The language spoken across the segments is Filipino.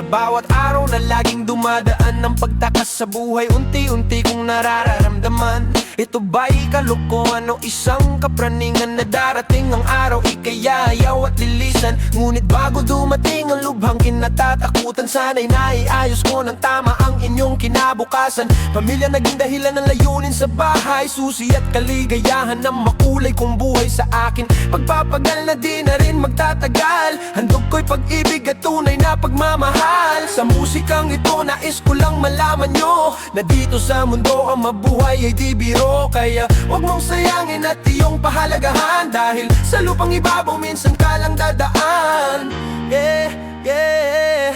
bawat araw na laging dumadaan ng pagtakas sa buhay, unti-unti kong nararamdaman. Ito ba'y kalokohan o isang kapraningan na darating ang araw ikayayaw at lilisan? Ngunit bago dumating ang lubhang kinatatakutan, sana'y naiayos ko ng tama ang inyong kinabukasan. Pamilya naging dahilan ng layunin sa bahay, susi at kaligayahan ng makulay kong buhay sa akin. Pagpapagal na di na rin magtatagal, handog ko'y pag-ibig at tunay na pagmamahal. Sa musikang ito nais ko lang malaman nyo na dito sa mundo ang mabuhay ay di biro. Kaya huwag mong sayangin at iyong pahalagahan, dahil sa lupang ibabaw minsan ka lang dadaan. Yeah, yeah.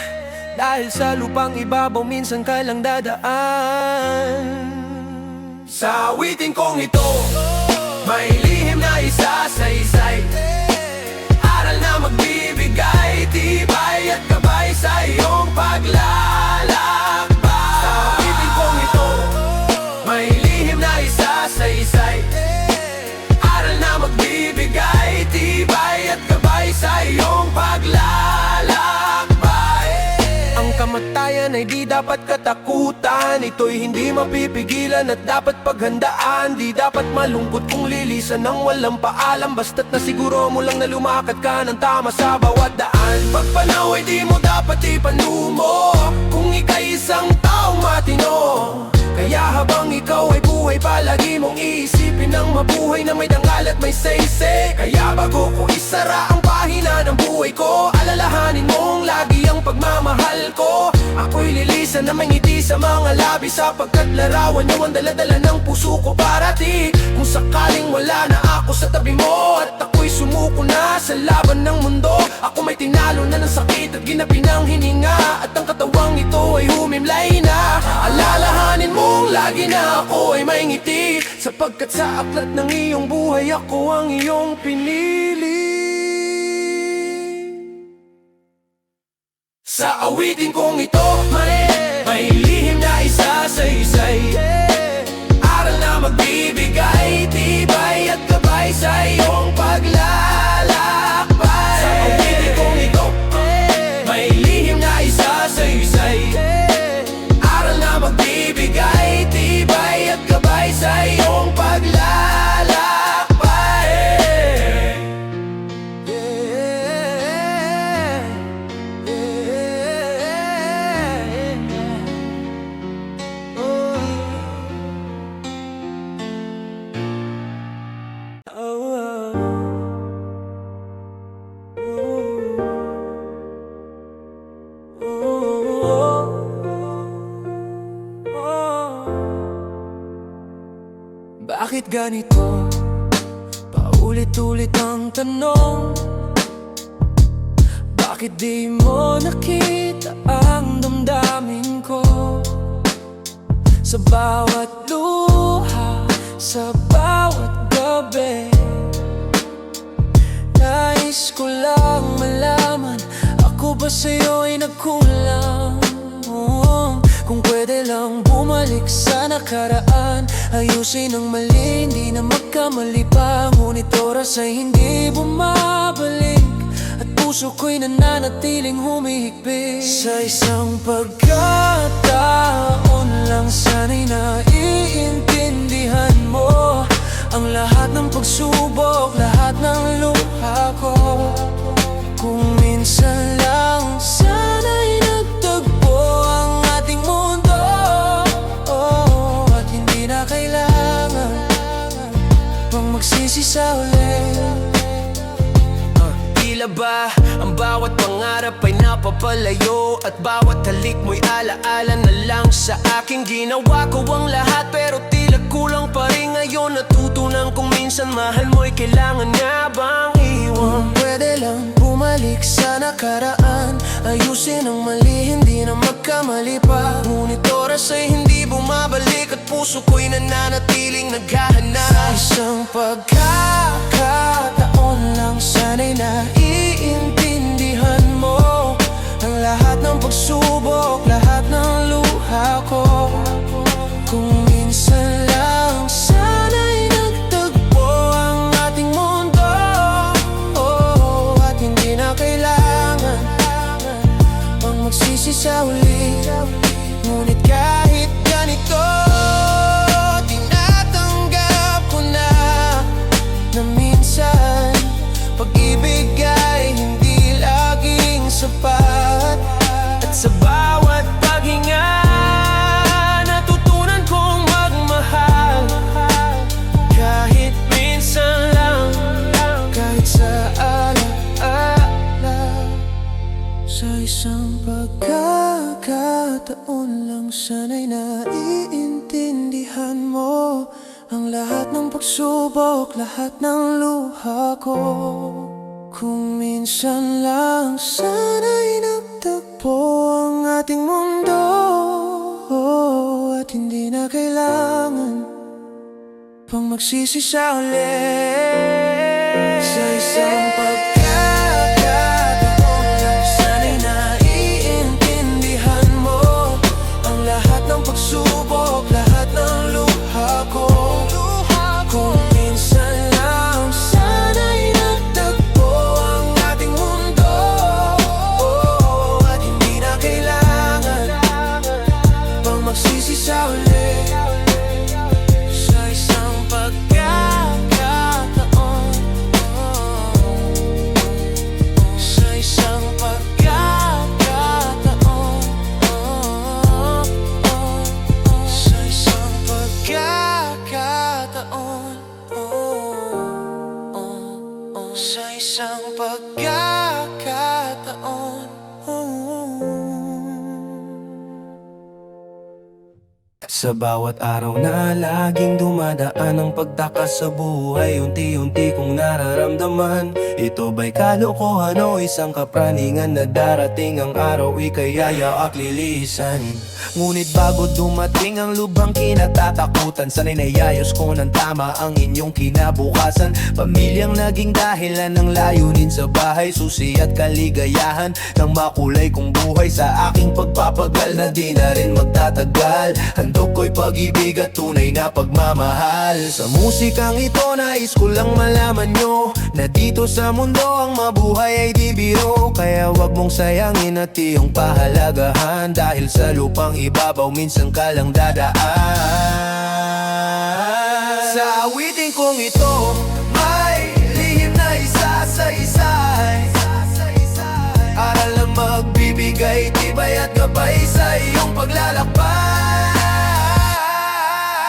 Dahil sa lupang ibabaw minsan ka lang dadaan. Sa awitin kong ito may lihim na isa-sa-isay, aral na magbibigay tibay at gabay sa iyong paglalakbay. Sa awitin kong ito may lihim na isa-sa-isay, aral na magbibigay tibay at gabay sa iyong paglalakbay. Ang kamatayan ay di dapat katakutan, ito'y hindi mapipigilan at dapat paghandaan. Di dapat malungkot kung lilisan ng walang paalam, basta't nasiguro mo lang na lumakad ka ng tama sa bawat daan. Pagpanaw ay di mo dapat ipanumo kung ika'y isang taong matino. Kaya habang ikaw ay buhay, palagi mong iisipin ang mabuhay na may dangal at may say-say. Kaya bago ko isara ang pahina ng buhay ko, alalahanin mong lagi ang pagmamahal ko. Ako'y lilisan na may ngiti sa mga labi, sapagkat larawan niyo ang daladala ng puso ko para ti. Kung sakaling wala na ako sa tabi mo at ako'y sumuko na sa laban ng mundo, ako may tinalo na ng sakit at ginabi ng hininga, at ang katawang ito ay humimlay na. Alalahanin mong lagi na ako ay may ngiti, sapagkat sa aklat ng iyong buhay ako ang iyong pinili. Sa awitin kong ito may lihim na isa-sa-isay, aral na magbibigay tibay at gabay sa iyong paglalakbay. Sa awitin kong ito may lihim na isa-sa-isay, aral na magbibigay tibay at gabay sa iyong paglalakbay. Bakit ganito? Paulit-ulit ang tanong, bakit di mo nakita ang damdamin ko? Sa bawat luha, sa bawat gabi, nais ko lang malaman, ako ba sa'yo ay nagkulang? Kung pwede lang bumalik sa nakaraan, ayusin ang mali, hindi na magkamali pa. Ngunit oras ay hindi bumabalik, at puso ko'y nananatiling humihigpit. Sa isang pagkataon lang sana'y naiintindihan mo ang lahat ng pagsubok, lahat ng luha ko. Kung minsan lang sana'y nagtagpo ang ating mundo, at hindi na kailangan pang magsisi sa ulit. Tila ba ang bawat pangarap ay napapalayo, at bawat halik mo'y alaala na lang sa aking ginawa ko ang lahat, pero tila kulang pa rin ngayon. Natutunan kong minsan mahal mo'y kailangan nga bang iwan? Pwede lang bumalik sa nakaraan, ayusin ang mali, hindi na magkamali pa. Ngunit oras ay hindi bumabalik, at puso ko'y nananatiling naghahanap. Sa isang pagkakataon lang sana'y naiintindihan mo ang lahat ng pagsubok, lahat ng luha ko. Kung minsan lang sana'y nagtagpo ang ating mundo, at hindi na kailangan pang magsisi sa lang sana'y naiintindihan mo ang lahat ng pagsubok, lahat ng luha ko. Kung minsan lang sana'y nagtagpo ang ating mundo, at hindi na kailangan pang magsisi sa ulit. Sa isang pagkakataon lang sana'y naiintindihan mo ang lahat ng pagsubok, lahat ng luha ko. Kung minsan lang sana'y nagtagpo ang ating mundo, at hindi na kailangan pang magsisi sa ulit. Sa isang pagkakataon, sa isang pagkakataon, sa isang pagkakataon, sa isang pagkakataon. Sa bawat araw na laging dumadaan ang pagtaka sa buhay, unti-unti kong nararamdaman ito ba'y kalokohan o isang kapraningan na darating ang araw ika'y yayaak lilisan. Ngunit bago dumating ang lubhang kinatatakutan, sana'y naiayos ko ng tama ang inyong kinabukasan. Pamilyang naging dahilan ng layunin sa bahay, susi at kaligayahan ng makulay kong buhay. Sa aking pagpapagal na di na rin magtatagal, handog ko'y pag-ibig at tunay na pagmamahal. Sa musikang ito nais ko lang malaman nyo na dito sa mundo ang mabuhay ay di biro. Kaya wag mong sayangin at iyong pahalagahan, dahil sa lupang ibabaw minsan ka lang dadaan. Sa awitin kong ito may lihim na isa-sa-isay, aral na magbibigay tibay at gabay sa iyong paglalakbay.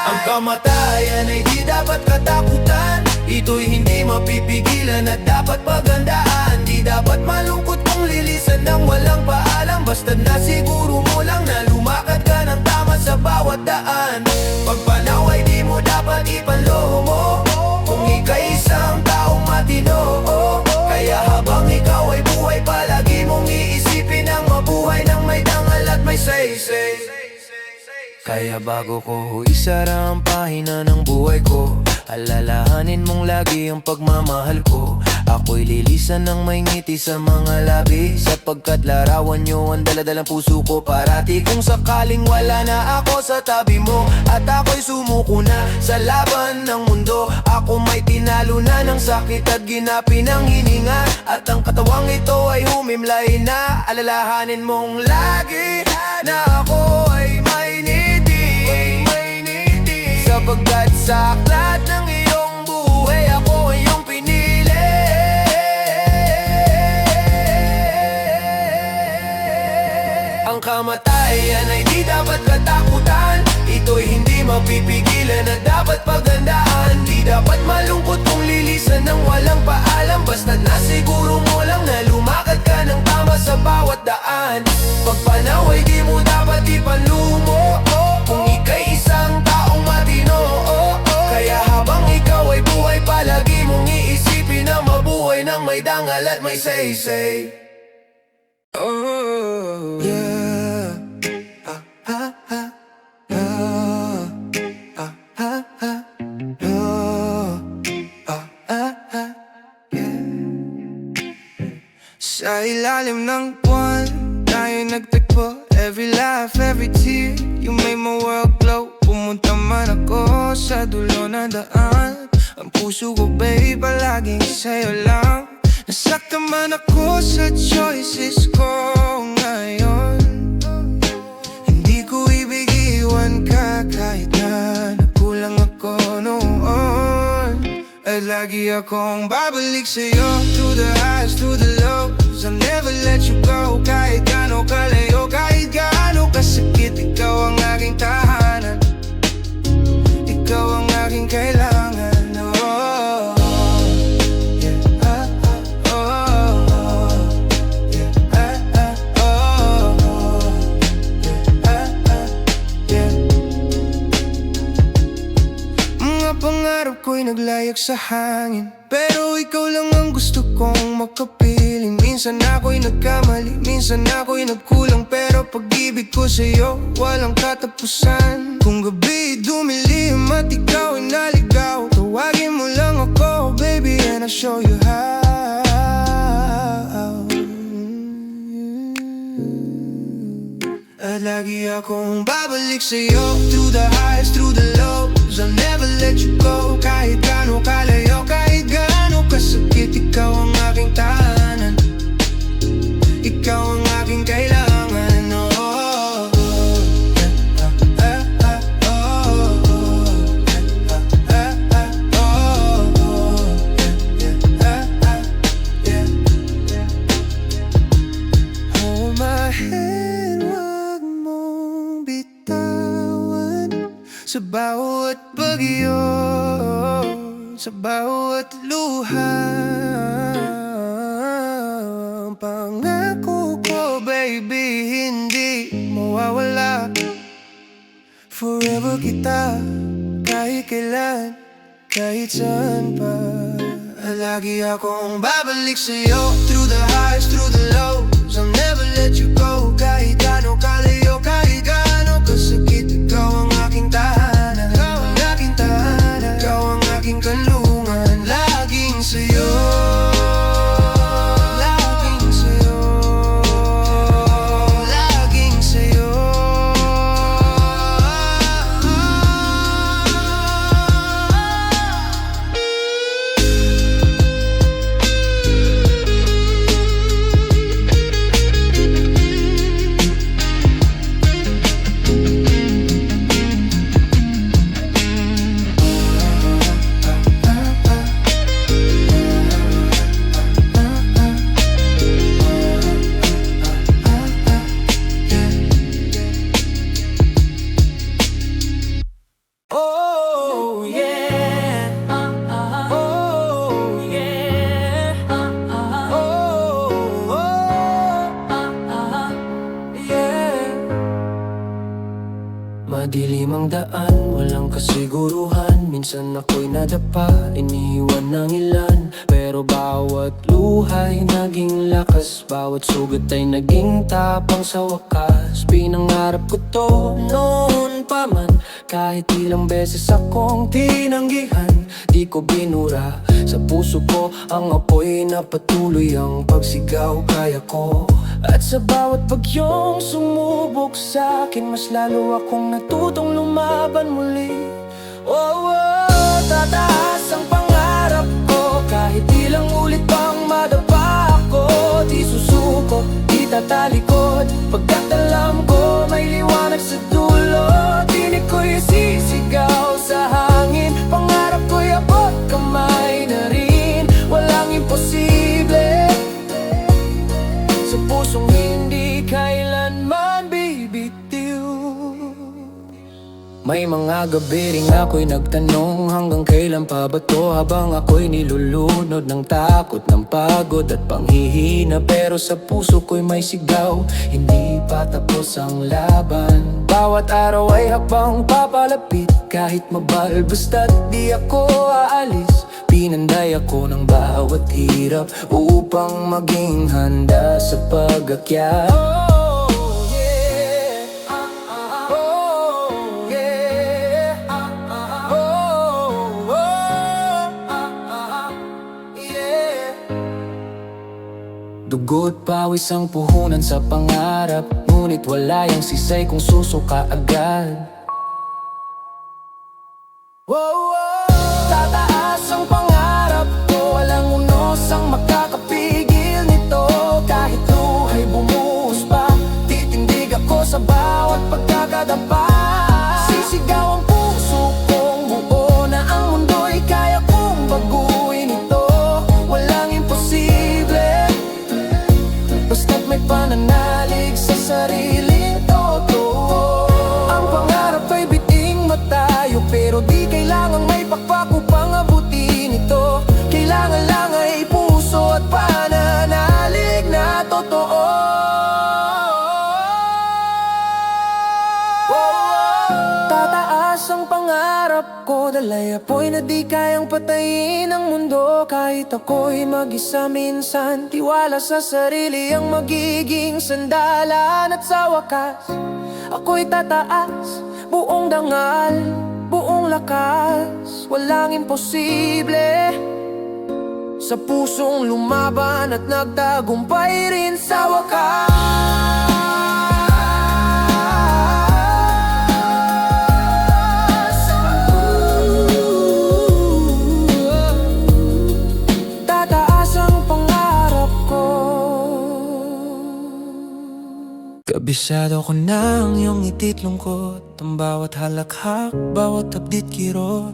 Ang kamatayan ay di dapat katakutan, ito'y hindi mapipigilan at dapat pagandaan. Di dapat malungkot kung lilisan ng walang paalam, basta't nasiguro mo lang na lumakad ka ng tama sa bawat daan. Pagpanaw ay di mo dapat ipanloob mo kung ika'y isang taong matino. Kaya habang ikaw ay buhay, palagi mong iisipin ang mabuhay ng may dangal at may say-say. Kaya bago ko isara ang pahina ng buhay ko, alalahanin mong lagi ang pagmamahal ko. Ako'y lilisan ng may ngiti sa mga labi, sapagkat larawan nyo ang daladalang puso ko. Parati kung sakaling wala na ako sa tabi mo, at ako'y sumuko na sa laban ng mundo. Ako may tinalo na ng sakit at ginapi ng hininga, at ang katawang ito ay humimlay na. Alalahanin mong lagi na ako ay may ngiti, sapagkat sa aklat ng iyong buhay ako ay iyong pinili. Ang kamatayan ay di dapat katakutan, ito'y hindi mapipigilan at dapat pagandaan. Di dapat malungkot kung lilisan ng walang paalam, basta't nasiguro mo lang na lumakad ka ng tama sa bawat daan. Pagpanaw ay di mo dapat ipanlumo kung ika'y isang taong matino. Kaya habang ikaw ay buhay, palagi mong iisipin na mabuhay ng may dangal at may say-say. Oh, yeah. Sa ilalim ng buwan tayo nagtagpo, every laugh, every tear, you made my world glow. Pumunta man ako sa dulo ng daan, ang puso ko babe palaging sa'yo lang. Nasaktan man ako sa choices ko ngayon, hindi ko ibig iwan ka kahit na nagkulang ako noon. At lagi akong babalik sa'yo, through the highs, through the lows. I'll never let you go, kahit gaano kalayo, kahit gaano kasakit. Ikaw ang aking tahanan, ikaw ang aking kailangan. Oh, yeah. Oh, yeah. Oh, yeah. ako'y naglayak sa hangin, pero ikaw lang ang gusto kong makapiling. Minsan ako'y nagkamali, minsan ako'y nagkulang, pero pag-ibig ko sa'yo walang katapusan. Kung gabi dumilihim at ikaw ay naligaw, tawagin mo lang ako, baby, and I'll show you how. At lagi akong babalik sa'yo, through the highs, through the lows, I'll never let you go. Kahit gaano kalayo, kahit gaano kasakit, ikaw ang aking tahanan, ikaw ang aking kailangan. Oh, hold my hand, wag mong bitawan. Sa bawat bagyo, sa bawat luha, ang pangako ko, baby, hindi mawawala. Forever kita, kahit kailan, kahit saan pa. Lagi akong babalik sa'yo, through the highs, through the lows, I'll never let you go. Kahit gaano kalayo, kahit gaano kasakit, ikaw ang aking tahanan, ikaw ang aking tahanan, ikaw ang aking kanlungan. Laging sa'yo, laging sa'yo, laging sa'yo. Oh yeah, oh yeah, oh yeah. Madilim ang daan, walang kasiguruhan. Minsan ako'y nadapa, iniwan ng ilan, pero bawat luhay naging lakas, bawat sugat ay naging tapang sa wakas. Pinangarap ko to noon pa man, kahit ilang beses akong tinanggihan. Di ko binura, sa puso ko ang apoy na patuloy ang pagsigaw, kaya ko. At sa bawat bagyong sumubok sa'kin, mas lalo akong natutong lumaban muli. Oh, oh, tataas ang pangarap ko, kahit ilang ulit pang madapa ako. Di susuko, di tatalikod, pagkat alam ko may liwanag sa dulo. Tinig ko'y sisigaw sa hangin, pangarap ko'y abot kamay na rin. Walang imposible sa pusong hindi kailanman bibitiw. May mga gabi ring ako'y nagtanong, hanggang kailan pa ba to? Habang ako'y nilulunod ng takot, ng pagod at panghihina, pero sa puso ko'y may sigaw, hindi pa tapos ang laban. Bawat araw ay hakbang papalapit, kahit mabal, basta't di ako aalis. Pinanday ako ng bawat hirap upang maging handa sa pag-akyat. Dugo't pawis ang puhunan sa pangarap, ngunit wala yang sisay kung susuka agad. Tataas ang pangarap ko, walang unos ang makakapigil nito. Kahit luhay bumuhos pa, titindig ako sa bawat pagkakadapa. Sisigaw ang puso kong buo na ang mundo'y kaya kong baguhin ito. Walang imposible, basta't may pananalig sa sariling totoo. Ang pangarap ay biting matayo, pero di kailangang may Tataas ang pangarap ko, dalay apoy na di kayang patayin ang mundo. Kahit ako'y mag-isa minsan, tiwala sa sarili ang magiging sandalan. At sa wakas, ako'y tataas, buong dangal, buong lakas. Walang imposible sa pusong lumaban at nagtagumpay rin sa wakas. Kabisado ko na ang iyong ngitit lungkot, ang bawat halakhak, bawat hapdit kirot.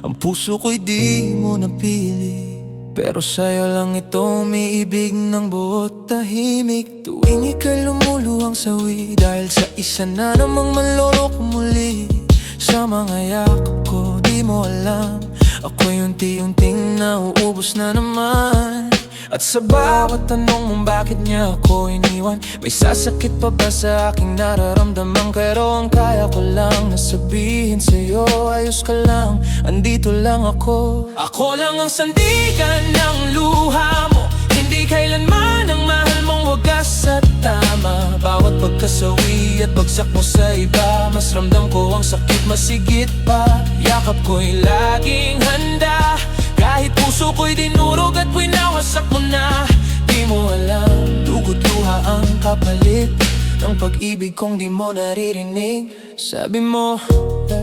Ang puso ko'y di mo napili, pero sa'yo lang ito umiibig ng buot tahimik. Tuwing ika'y lumuluhang sawi, dahil sa isa na namang manloloko muli. Sa mga yakap ko, di mo alam, ako'y unti-unting nauubos na naman. At sa bawat tanong mong bakit niya ako iniwan, may sasakit pa ba sa aking nararamdaman? Pero ang kaya ko lang na sabihin sa'yo, ayos ka lang, andito lang ako. Ako lang ang sandigan ng luha mo, hindi kailanman ang mahal mong wagas at tama. Bawat pagkasawi at bagsak mo sa iba, mas ramdam ko ang sakit masigit pa. Yakap ko'y laging handa, kahit puso ko'y dinurog at winawasak mo na. Di mo alam, dugo't luha ang kapalit ng pag-ibig kong di mo naririnig. Sabi mo,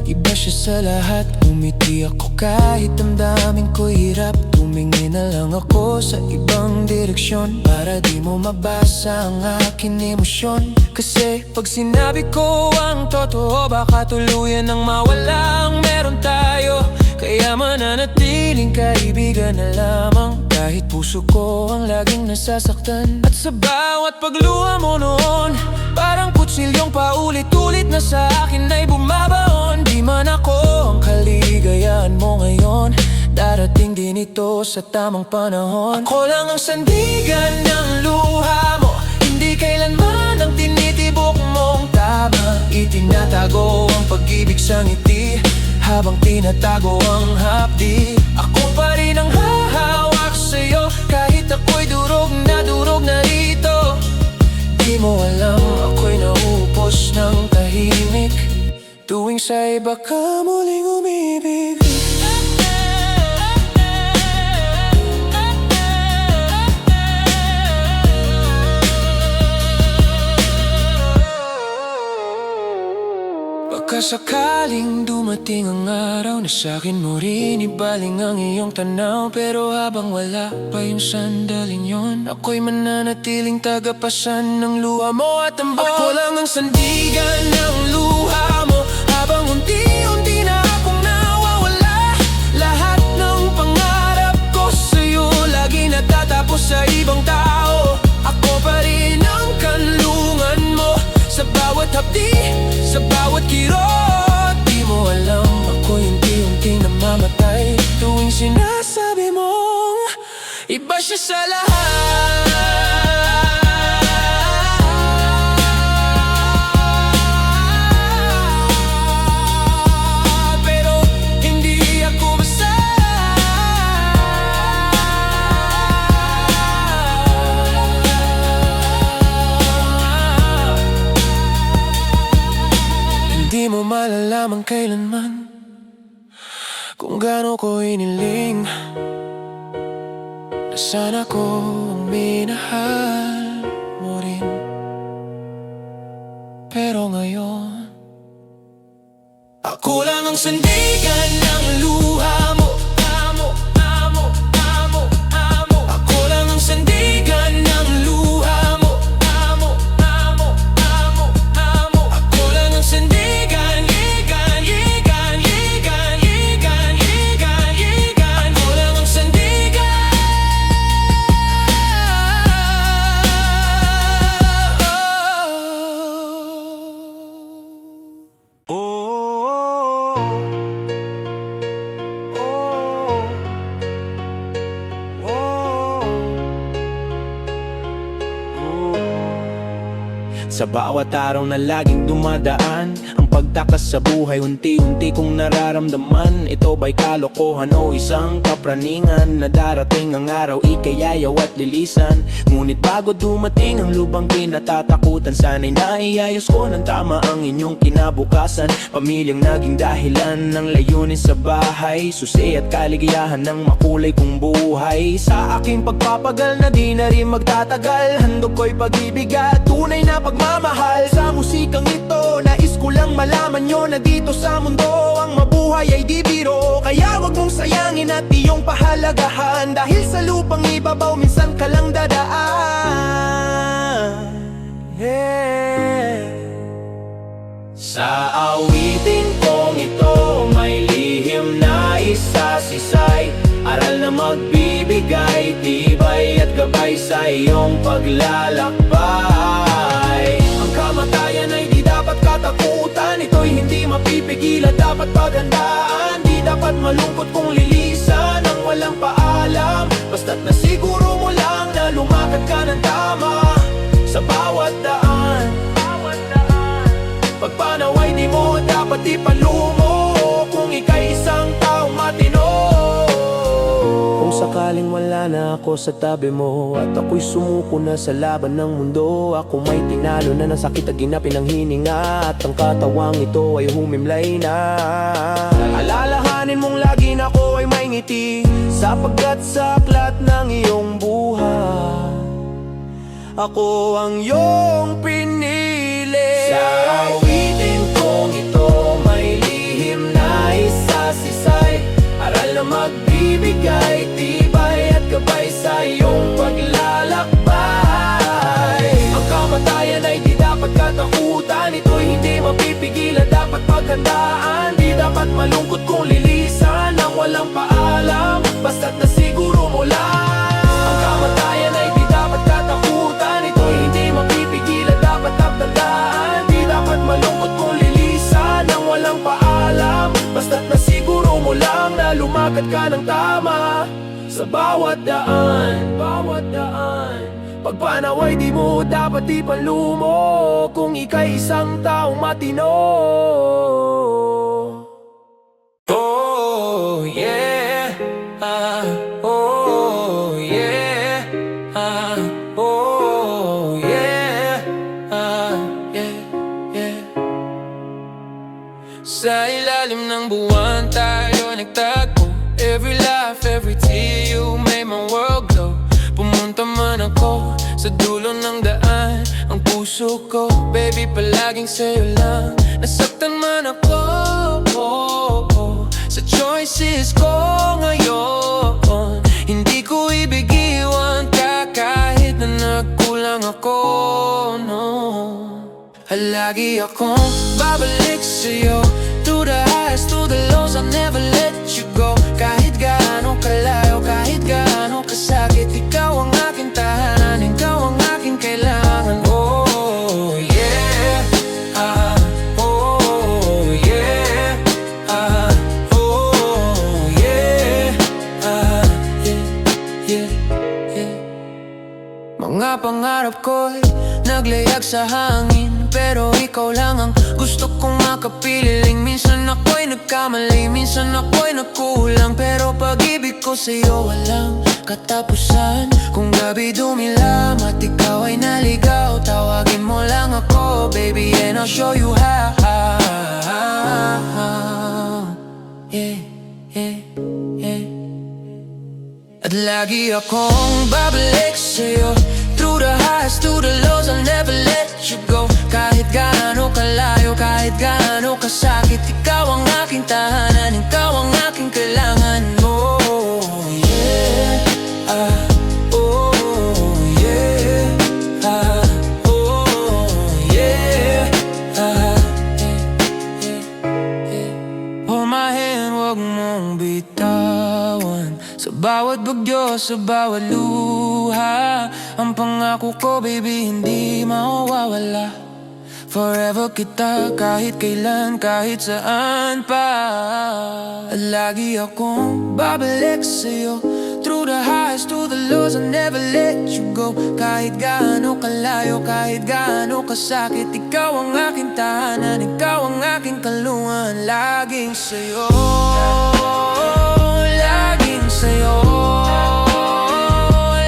iba siya sa lahat, umiti ako kahit damdamin ko'y hirap. Tumingin na lang ako sa ibang direksyon, para di mo mabasa ang aking emosyon. Kasi pag sinabi ko ang totoo, baka tuluyan ng mawala ang meron tayo. Kaya mananatiling kaibigan na lamang, kahit puso ko ang laging nasasaktan. At sa bawat pagluha mo noon, parang kutsilyong paulit-ulit na sa akin ay bumabaon. Di man ako ang kaligayahan mo ngayon, darating din ito sa tamang panahon. Ako lang ang sandigan ng luha mo, hindi kailanman ang tinitibok mong tama. Itinatago ang pag-ibig sa ngiti, habang tinatago ang hapdi. Ako pa rin ang hahawak sa'yo, kahit ako'y durog na rito. Di mo alam, ako'y nauupos ng tahimik, tuwing sa iba ka muling umibig. Sakaling dumating ang araw na sa'kin mo rin ibaling ang iyong tanaw, pero habang wala pa yung sandaling yon, ako'y mananatiling tagapasan ng luha mo at ambon. Ako lang ang sandigan ng luha mo, habang unti-unti na akong nawawala. Lahat ng pangarap ko sa'yo lagi natatapos sa ibang tao. Ako pa rin ang kanlungan mo, sa bawat hapdi, sa bawat kirot. Di mo alam, ako'y unti-unting namamatay, tuwing sinasabi mong iba siya sa lahat. Pero hindi ako basta. Di mo malalaman kailanman kung gaano ko iniling na sana ko ang minahal mo rin. Pero ngayon, ako lang ang sandigan ng luha mo. Ako lang ang sandigan ng luha mo. Ako lang ang sandigan. Ako lang ang sandigan. Sa bawat araw na laging dumadaan, ang pagtakas sa buhay, unti-unti kong nararamdaman. Ito ba'y kalokohan o isang kapraningan na darating ang araw, ika'y ayaw at lilisan? Ngunit bago dumating ang lubang kinatatakutan, sana'y naiayos ko ng tama ang inyong kinabukasan. Pamilyang naging dahilan ng layunin sa bahay, susi at kaligayahan ng makulay kong buhay. Sa aking pagpapagal na di na rin magtatagal, handog ko'y pag-ibig at tunay na pagmamahal. Sa musikang ito, nais ko lang malaman nyo na dito sa mundo ang mabuhay ay di biro. Kaya wag mong sayangin at iyong pahalagahan, dahil sa lupang ibabaw minsan ka lang dadaan. Sa awitin kong ito, may lihim na isasisay, aral na magbibigay tibay at gabay sa iyong paglalakbay. Ang kamatayan ay di dapat katakutan, ito'y hindi mapipigilan, dapat paghandaan. Di dapat malungkot kung lilisan ng walang paalam, basta't nasiguro mo lang na lumakad ka ng tama sa bawat daan. Pagpanaway di mo dapat ipalumo kung ika'y isang taong matino. Kung sakaling wala na ako sa tabi mo at ako'y sumuko na sa laban ng mundo, ako may tinalo na ng sakit at ginapin ang hininga, at ang katawang ito ay humimlay na. Alalahanin mong lagi na ako ay may ngiti, sapagkat sa aklat ng iyong buhay ako ang iyong pinili. Sa awitin kong ito, may lihim na isasisay, aral na magbibigay tibay at gabay sa iyong paglalakbay. Ang kamatayan ay di dapat katakutan, ito'y hindi mapipigilan, dapat paghandaan. Di dapat malungkot kung lilisan ng walang paalam, basta't nasiguro mo lang. Ang kamatayan ay di dapat katakutan, ito'y hindi mapipigilan, dapat tandaan. Di dapat malungkot kung lilisan ng walang paalam, basta't nasiguro mo lang na lumakad ka ng tama sa bawat daan, bawat daan. Pagpanaway di mo dapat ipanlumo kung ika'y isang taong matino. Oh yeah, oh yeah, oh yeah, yeah, yeah. Sa ilalim ng buwan tayo nagtagpo, every laugh, every tear, you made my world glow. Pumunta man ako sa dulo ng daan, ang puso ko, baby, palaging sa'yo lang. Nasaktan man ako, sa choices ko ngayon, hindi ko ibig iwan ka kahit na nagkulang ako, no. Lagi akong babalik sa'yo, through the highs, through the lows, I'll never let you go. Kahit gaano kalayo, kahit gaano kasakit, ikaw ang aking tahanan, ikaw ang aking kailangan. Oh yeah, oh yeah, oh yeah, yeah, yeah. Mga pangarap ko'y naglayag sa hangin, pero ikaw lang ang gusto kong makapiling. Minsan ako'y nagkamali, minsan ako'y nagkulang, pero pag-ibig ko sa'yo walang katapusan. Kung gabi dumilam at ikaw ay naligaw, tawagin mo lang ako, baby, and I'll show you how. Yeah, yeah, yeah. At lagi akong babalik sa'yo, through the highs, through the lows, I'll never let you go. Kahit gaano kalayo, kahit gaano kasakit, ikaw ang aking tahanan, ikaw ang aking kailangan. Oh yeah, oh yeah, oh yeah, hold my hand, wag mong bitawan. Sa bawat bagyo, sa bawat luha, ang pangako ko, baby, hindi mawawala. Forever kita, kahit kailan, kahit saan pa. Lagi akong babalik sa'yo, Through the highs to the lows, I'll never let you go. Kahit gaano kalayo, kahit gaano kasakit, ikaw ang aking tahanan, ikaw ang aking kalungan. Laging sa'yo, laging sa'yo,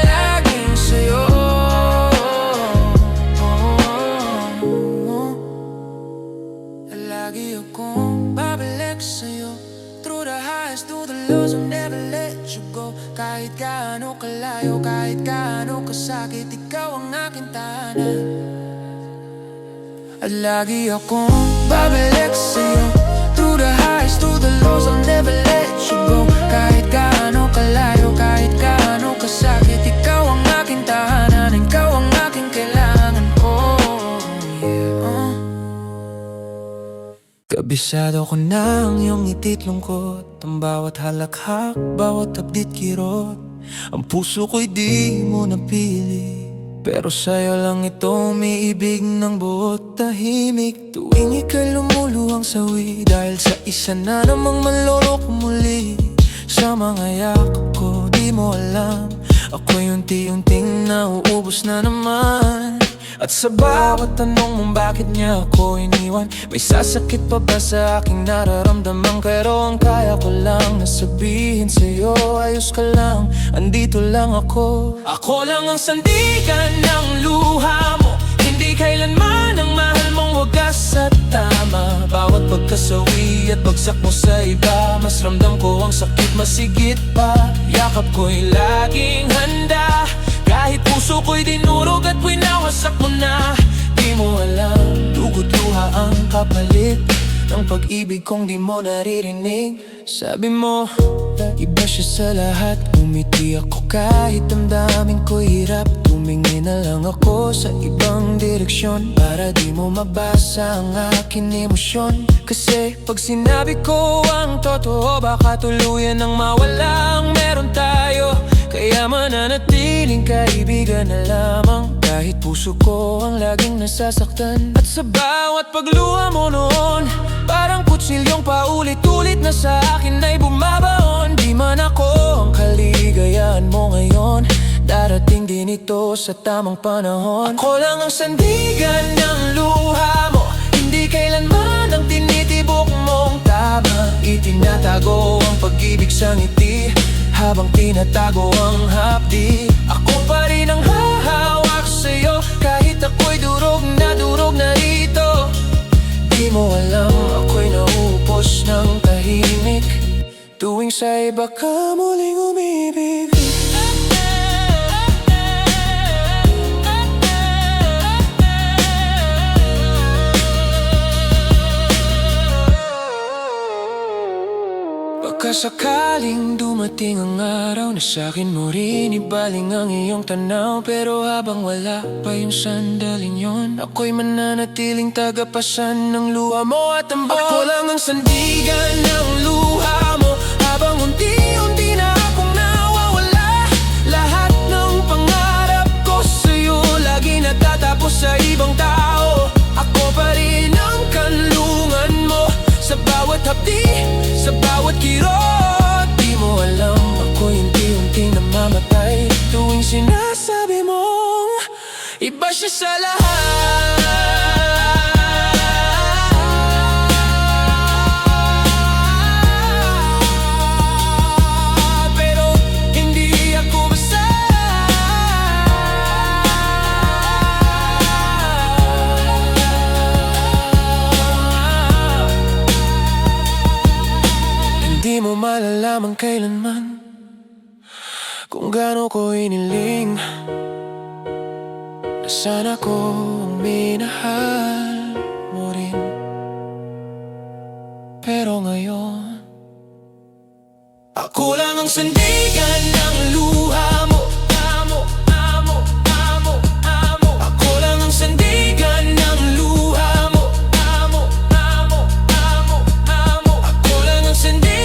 laging sa'yo. Lagi akong babalik sa'yo. Through the highs to the lows, I'll never let you go. Kahit gaano kalayo, kahit gaano kasakit, ikaw ang aking tahanan. At lagi akong babalik sa'yo. Through the highs to the lows, I'll never let you go. Kahit gaano kalayo, kahit gaano kasakit, ikaw ang aking tahanan, ikaw ang aking kailangan. Oh, yeah. Kabisado ko na ang iyong ngiti't lungkot, ang bawat halakhak, bawat abdit kirot. Ang puso ko'y di mo napili, pero sa'yo lang ito umiibig ng buot tahimik. Tuwing ika'y lumuluhang sawi, dahil sa isa na namang manloloko muli. Sa mga yakap ko, di mo alam, ako'y unti-unting nauubos na naman. At sa bawat tanong mong bakit niya ako iniwan, may sasakit pa ba sa aking nararamdaman? Pero ang kaya ko lang na sabihin sa'yo, ayos ka lang, andito lang ako. Ako lang ang sandigan ng luha mo, hindi kailanman ang mahal mong wagas at tama. Bawat pagkasawi at bagsak mo sa iba, mas ramdam ko ang sakit masigit pa. Yakap ko'y laging handa, kahit puso ko'y dinurog at winawasak mo na. Di mo alam, dugo't luha ang kapalit ng pag-ibig kong di mo naririnig. Sabi mo, iba siya sa lahat, umiti ako kahit damdamin ko'y hirap. Tumingin na lang ako sa ibang direksyon, para di mo mabasa ang aking emosyon. Kasi pag sinabi ko ang totoo, baka tuluyan ng mawala ang meron tayo. Kaya mananatiling kaibigan na lamang, kahit puso ko ang laging nasasaktan. At sa bawat pagluha mo noon, parang kutsilyong paulit-ulit na sa akin ay bumabaon. Di man ako ang kaligayahan mo ngayon, darating din ito sa tamang panahon. Ako lang ang sandigan ng luha mo, hindi kailanman ang tinitibok mong tama. Itinatago ang pag-ibig sa ngiti, habang tinatago ang hapdi. Ako pa rin ang hahawak sa'yo, kahit ako'y durog na rito. Di mo alam, ako'y nauupos ng tahimik, tuwing sa iba ka muling umibig. Sakaling dumating ang araw na sa'kin mo rin ibaling ang iyong tanaw, pero habang wala pa yung sandaling yon, ako'y mananatiling tagapasan ng luha mo at tambon. Ako lang ang sandigan ng luha mo, habang unti-unti na akong nawawala. Lahat ng pangarap ko sa'yo lagi natatapos sa ibang tao. Ako pa rin ang kanlungan mo, sa bawat hapdi, sa bawat kirot. Di mo alam, ako'y unti-unting namamatay, tuwing sinasabi mong iba siya sa lahat. Pero hindi ako basta. Di mo malalaman kailanman kung gaano ko iniling na sana ko ang minahal mo rin. Pero ngayon, ako lang ang sandigan ng luha mo. Ako lang ang sandigan ng luha mo. Ako lang ang sandigan.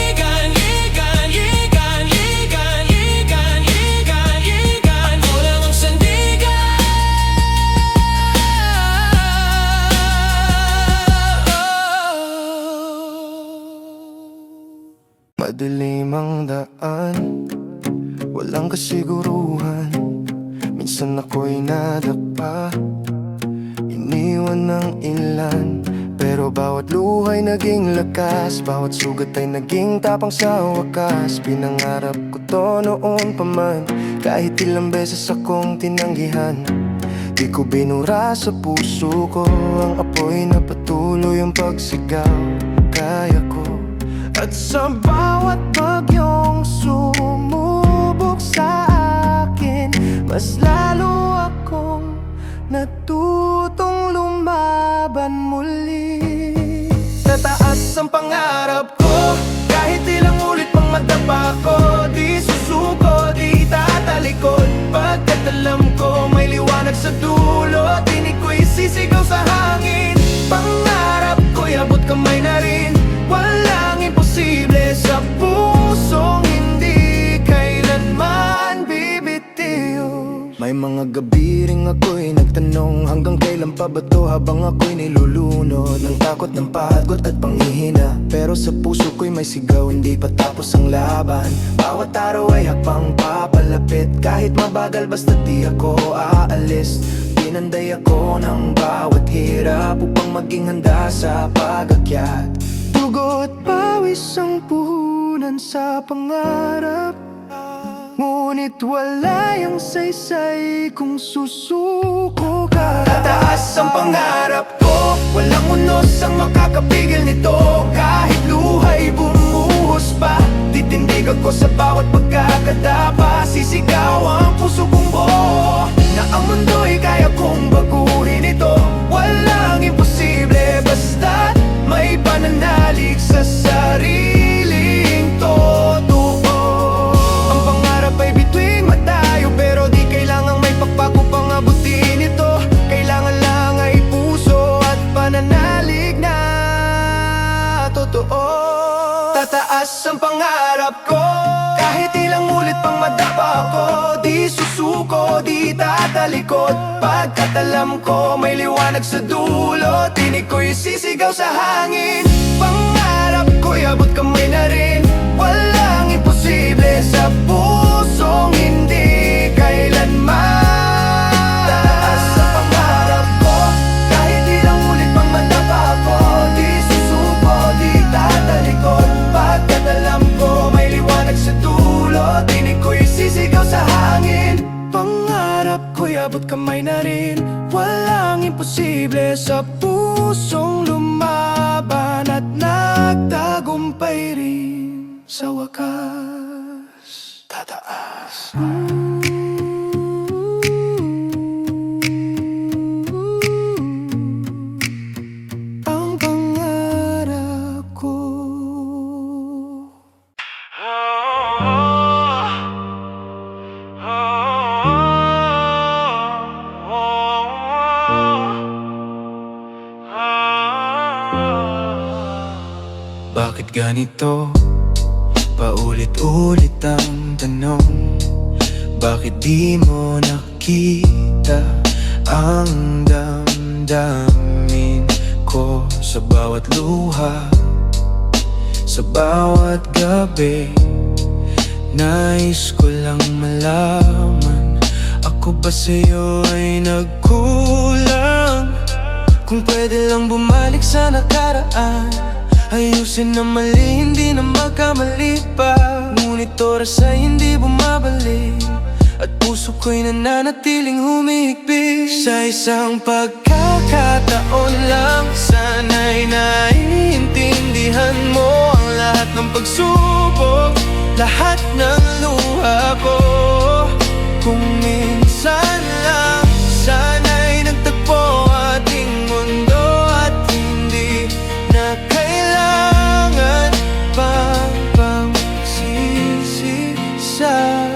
Ako lang ang sandigan. Madilim ang daan, walang kasiguruhan. Minsan ako'y nadapa, iniwan ng ilan, pero bawat luha'y naging lakas, bawat sugat ay naging tapang sa wakas. Pinangarap ko to noon pa man, kahit ilang beses akong tinanggihan. Di ko binura sa puso ko ang apoy na patuloy ang pagsigaw. Kaya ko. At sa bawat bagyong sumubok sa akin, mas lalo akong natutong lumaban muli. Tataas ang pangarap ko, kahit ilang ulit pang madapa ko. Di susuko, di tatalikod, pagkat alam ko may liwanag sa dulo. Tinig ko'y sisigaw sa hangin. Pangarap ko'y abot kamay na rin, walang imposible sa pusong hindi kailanman bibitiw. May mga gabi ring ako'y nagtanong, hanggang kailan pa ba to, habang ako'y nilulunod ng takot, ng pagod at panghihina. Pero sa puso ko'y may sigaw, hindi pa tapos ang laban. Bawat araw ay hakbang papalapit, kahit mabagal basta di ako aalis. Pinanday ako ng bawat hirap upang maging handa sa pag-akyat. Dugo at pawis ang puhunan sa pangarap, ngunit wala yung saysay kung susuko ka. Tataas ang pangarap ko, walang unos ang makakapigil nito. Kahit luha'y bumuhos pa, titindig ako sa bawat pagkakadapa. Sisigaw ang puso kong buo, na ang mundo'y kaya kong baguhin ito. Walang imposible basta't may pananalig sa sariling totoo. Ang pangarap ay bituing matayo, pero di kailangang may pakpak upang abutin ito. Kailangan lang ay puso at pananalig na totoo. Tataas ang pangarap ko, kahit ilang ulit pang madapa ako. Di susuko, di tatalikod, pagkat alam ko may liwanag sa dulo. Tinig ko'y sisigaw sa hangin. Pangarap ko'y abot kamay na rin, walang imposible sa pusong hindi kailanman. Tataas ang pangarap ko, kahit ilang ulit pang madapa ako. Di susuko, di tatalikod, pagkat alam ko may liwanag sa dulo. Tinig ko'y sisigaw sa hangin. Pangarap ko'y abot kamay na rin, walang imposible sa pusong lumaban at nagtagumpay rin sa wakas. Tataas. Ang pangarap ko. Bakit ganito? Paulit-ulit ang tanong. Bakit di mo nakita ang damdamin ko sa bawat luha, sa bawat gabi? Nais ko lang malaman, ako ba sa'yo ay nagkulang? Kung pwede lang bumalik sa nakaraan, ayusin na mali, hindi na magkamali pa. Ngunit oras ay hindi bumabalik, at puso ko'y nananatiling humihigpit. Sa isang pagkakataon lang, sana'y naiintindihan mo ang lahat ng pagsubok, lahat ng luha ko. Kung minsan lang, sana'y nagtagpo ating mundo, at hindi na kailangan pang pagsisi sa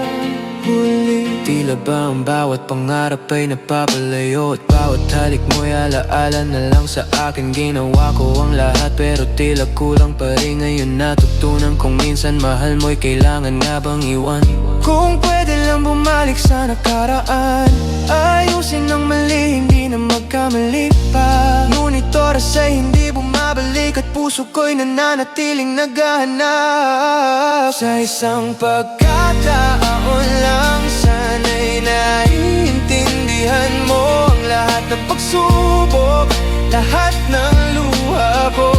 huli. Tila ba ang bawat pangarap ay napapalayo, at bawat halik mo'y alaala na lang sa akin. Ginawa ko ang lahat, pero tila kulang pa rin. Ngayon natutunan kong minsan mahal mo'y kailangan nga bang iwan. Kung pwede lang bumalik sa nakaraan, ayusin ang mali, hindi na magkamali pa. Ngunit oras ay hindi bumabalik, at puso ko'y nananatiling naghahanap. Sa isang pagkataon taon lang, sana'y naiintindihan mo ang lahat ng pagsubok, lahat ng luha ko.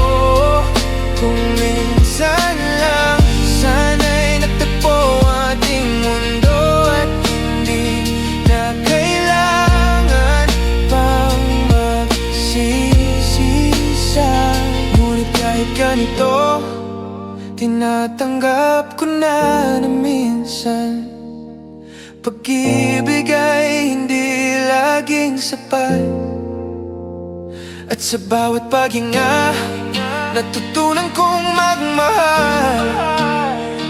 Kung minsan lang, sana'y nagtagpo ang ating mundo at hindi na kailangan pang magsisisa. Ngunit kahit ganito, tinatanggap ko na minsan pag-ibig ay hindi laging sapat. At sa bawat paghinga, natutunan kong magmahal.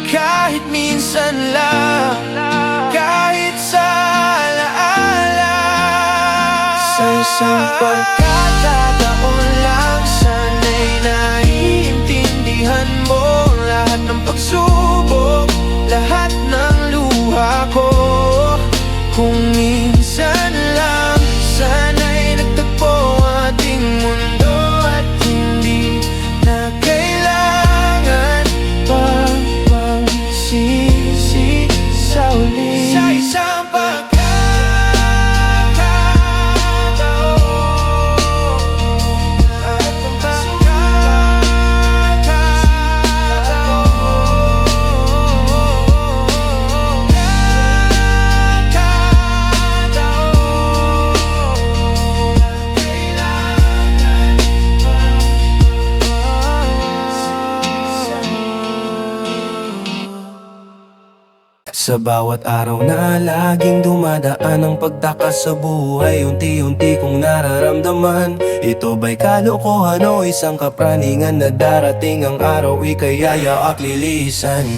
Kahit minsan lang, kahit sa alaala. Sa isang pagkakataon lang, sana'y naiintindihan mo lahat ng pagsubok, lahat ng luha ko. Kung minsan lang, sana'y nagtagpo ang ating mundo at hindi na kailangan pang magsisi sa uli. Sa isang Sa bawat araw na laging dumadaan ang pagtakas sa buhay, unti-unti kong nararamdaman ito ba'y kalokohan o isang kapraningan na darating ang araw ika'y yayak lilisan.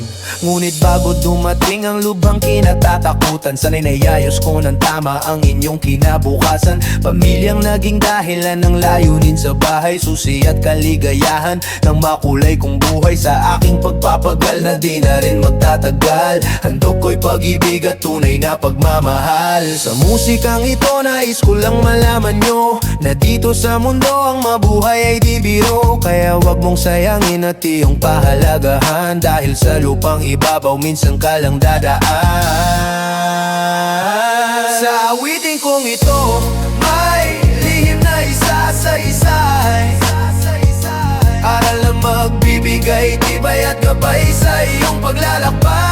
Ngunit bago dumating ang lubhang kinatatakutan, sana'y naiayos ko ng tama ang inyong kinabukasan. Pamilyang naging dahilan ng layunin sa bahay, susi at kaligayahan ng makulay kong buhay. Sa aking pagpapagal na di na rin magtatagal, handog ko'y pag-ibig at tunay na pagmamahal. Sa musikang ito nais ko lang malaman nyo na dito sa mundo ang mabuhay ay di biro. Kaya wag mong sayangin at iyong pahalagahan, dahil sa lupang ibabaw minsan ka lang dadaan. Sa awitin kong ito may lihim na isa-sa-isay, aral na magbibigay tibay at gabay sa iyong paglalakbay.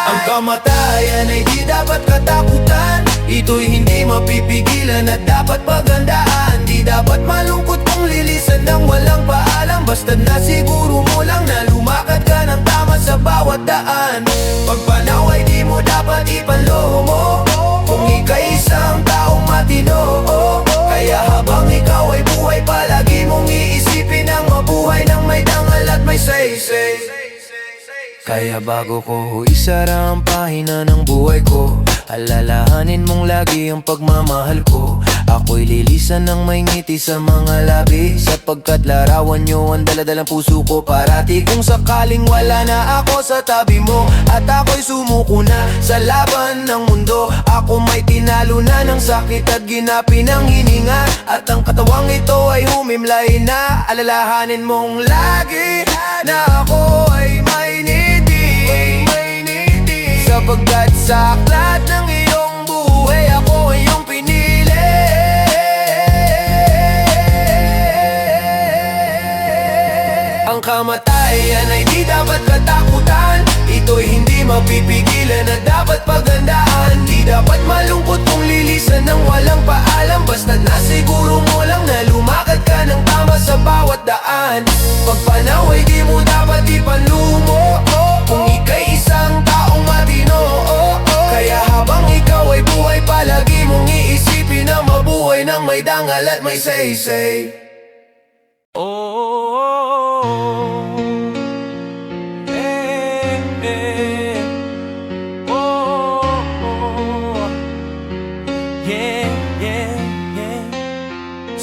Ang kamatayan ay di dapat katakutan, ito'y hindi mapipigilan at dapat pagandaan. Di dapat malungkot kung lilisan ng walang paalam, basta't nasiguro mo lang na lumakad ka ng tama sa bawat daan. Pagpanaw ay di mo dapat ipanloob mo, kung ika'y isang taong matino. Kaya habang ikaw ay buhay, palagi mong iisipin ang mabuhay ng may dangal at may say-say. Kaya bago ko isara ang pahina ng buhay ko, alalahanin mong lagi ang pagmamahal ko. Ako'y lilisan ng may ngiti sa mga labi, sapagkat larawan nyo ang daladalang puso ko. Parati kung sakaling wala na ako sa tabi mo, at ako'y sumuko na sa laban ng mundo. Ako may tinalo na ng sakit at ginapi ng hininga, at ang katawang ito ay humimlay na. Alalahanin mong lagi na ako ay may sapagkat sa aklat ng iyong buhay ako ay iyong pinili. Ang kamatayan ay di dapat katakutan, ito'y hindi mapipigilan at dapat pagandaan. Di dapat malungkot kung lilisan ng walang paalam, basta't nasiguro mo lang na lumakad ka ng tama sa bawat daan. Pagpanaw ay di mo dapat ipanlumo, kung ika'y isang taong matino. Kaya habang ikaw ay buhay, palagi mong iisipin na mabuhay ng may dangal at may say-say.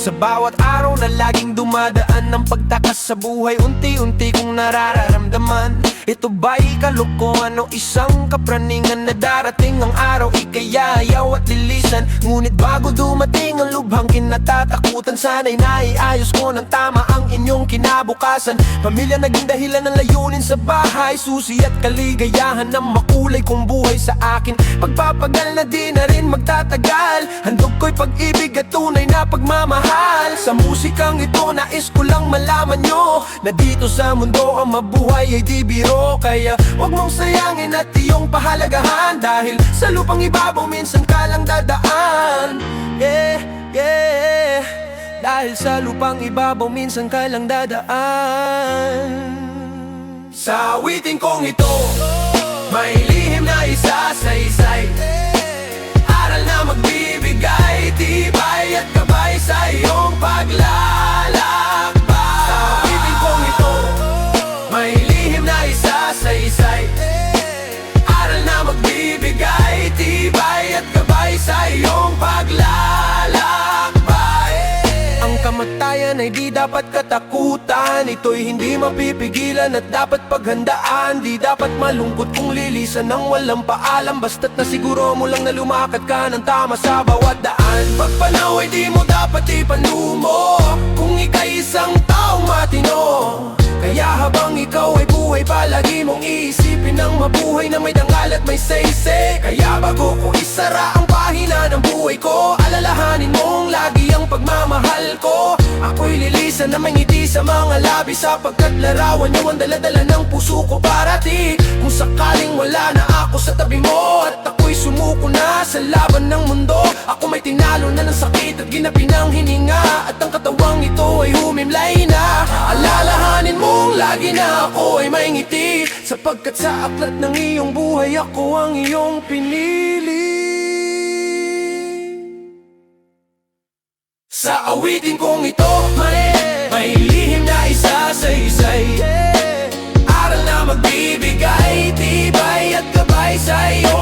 Sa bawat araw na laging dumadaan ng pagtakas sa buhay, unti-unti kong nararamdaman Ito ba'y kalokohan o isang kapraningan na darating ang araw ikayayaw at lilisan? Ngunit bago dumating ang lubhang kinatatakutan, sana'y naiayos ko ng tama ang inyong kinabukasan. Pamilya naging dahilan ng layunin sa bahay, susi at kaligayahan ng makulay kong buhay sa akin. Pagpapagal na di na rin magtatagal, handog ko'y pag-ibig at tunay na pagmamahal. Sa musikang ito nais ko lang malaman nyo na dito sa mundo ang mabuhay ay di biro. Kaya huwag mong sayangin at iyong pahalagahan, dahil sa lupang ibabaw minsan ka lang dadaan. Yeah, yeah. Dahil sa lupang ibabaw minsan ka lang dadaan. Sa awitin kong ito, may lihim na isa-sa-isay, aral na magbibigay tibay at gabay sa iyong paglalakbay. Sa awitin kong ito, may lihim na isa-sa-isay, aral na magbibigay tibay at gabay sa iyong paglalakbay. Ang kamatayan ay di dapat katakutan, ito'y hindi mapipigilan at dapat paghandaan. Di dapat malungkot kung lilisan ng walang paalam, basta't nasiguro mo lang na lumakad ka ng tama sa bawat daan. Pagpanaw ay di mo dapat ipanumo kung ika'y isang taong matino. Kaya habang ikaw ay buhay, palagi mong iisipin ang mabuhay na may dangal at may say-say. Kaya bago ko isara ang pahina ng buhay ko, alalahanin mong lagi ang pagmamahal ko. Ako'y lilisan na may ngiti sa mga labi, sapagkat larawan niyo ang daladala ng puso ko parati. Kung sakaling wala na ako sa tabi mo at ako'y sumuko na sa laban ng mundo, ako may tinalo na ng sakit at ginapi ng hininga, at ang katawang ito ay humimlay na. Alalahanin mong lagi na ako ay may ngiti, sapagkat sa aklat ng iyong buhay ako ang iyong pinili. Sa awitin kong ito, may lihim na isa-sa-isay, aral na magbibigay tibay at gabay sa iyo